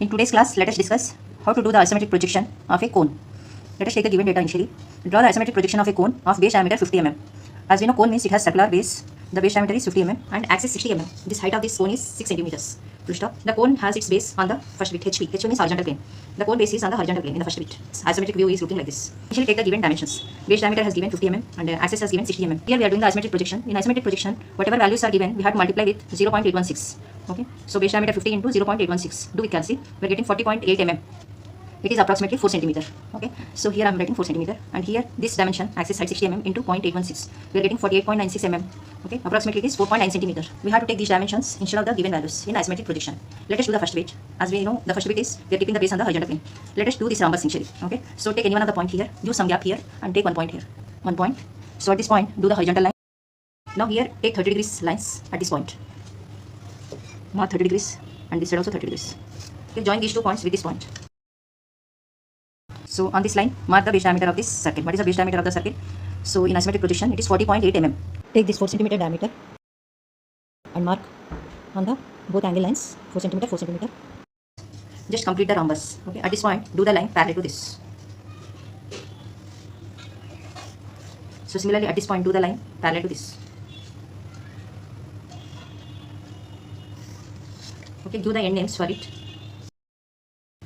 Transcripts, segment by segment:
In today's class, let us discuss how to do the isometric projection of a cone. Let us take the given data initially. Draw the isometric projection of a cone of base diameter 50 mm. As we know, cone means it has circular base. The base diameter is 50 mm and axis 60 mm. This height of this cone is 6 centimeters. Full stop. The cone has its base on the first bit, HP. HP means horizontal plane. The cone base is on the horizontal plane in the first bit. Isometric view is looking like this. Initially take the given dimensions. Base diameter has given 50 mm and axis has given 60 mm. Here we are doing the isometric projection. In isometric projection, whatever values are given, we have to multiply with 0.816. Okay. So base diameter 50 into 0.816. Do we cancel? We are getting 40.8 mm. It is approximately 4 centimeter. Okay. So here I am writing 4 centimeter and here this dimension axis height 60 mm into 0.816. We are getting 48.96 mm. Okay. Approximately it is 4.9 centimeter. We have to take these dimensions instead of the given values in isometric projection. Let us do the first bit. As we know, the first bit is we are keeping the base on the horizontal plane. Let us do this rhombus initially. Okay. So take any one of the point here, use some gap here and take one point here. One point. So at this point, do the horizontal line. Now here take 30 degrees lines at this point. Mark 30 degrees and this side also 30 degrees. Okay, join these 2 points with this point. So on this line, mark the base diameter of this circle. What is the base diameter of the circle? So in isometric projection, it is 40.8 mm. Take this 4 centimeter diameter and mark on the both angle lines 4 centimeter, 4 centimeter. Just complete the rhombus. Okay, at this point, do the line parallel to this. So similarly, at this point, do the line parallel to this. Okay, do the end names for it.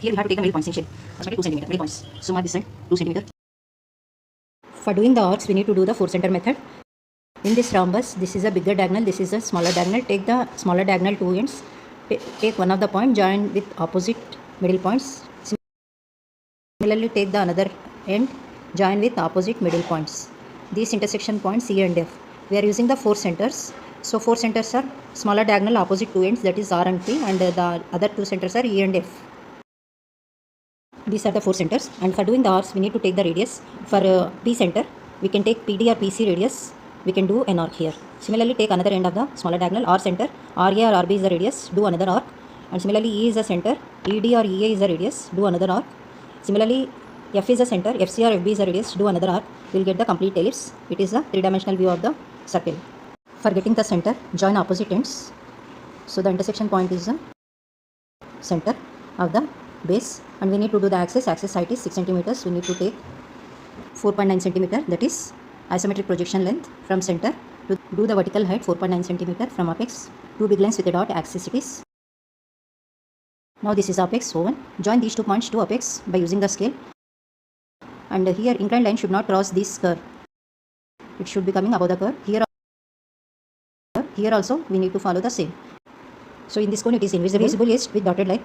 Here we have to take the middle points initially. 2 centimeter, middle points. So mark this side, 2 centimeter. For doing the arcs, we need to do the 4 center method. In this rhombus, this is a bigger diagonal, this is a smaller diagonal. Take the smaller diagonal 2 ends. Take one of the point, join with opposite middle points. Similarly, take the another end, join with opposite middle points. These intersection points E and F. We are using the 4 centers. So 4 centers are smaller diagonal opposite 2 ends, that is R and P, and the other 2 centers are E and F. These are the 4 centers, and for doing the arcs, we need to take the radius. For P center, we can take PD or PC radius. We can do an arc here. Similarly, take another end of the smaller diagonal, R center, RA or RB is the radius, do another arc. And similarly, E is the center, ED or EA is the radius, do another arc. Similarly, F is the center, FC or FB is the radius, do another arc. We will get the complete ellipse. It is the 3-dimensional view of the circle. For getting the center, join opposite ends. So the intersection point is the center of the base, and we need to do the axis height is 6 centimeters. We need to take 4.9 centimeter, that is isometric projection length from center to do the vertical height 4.9 centimeter from apex. 2 big lines with a dot, axis it is. Now this is apex O1. Join these 2 points to apex by using the scale, and here inclined line should not cross this curve. It should be coming above the curve. Here also we need to follow the same. So in this cone it is invisible is with dotted line.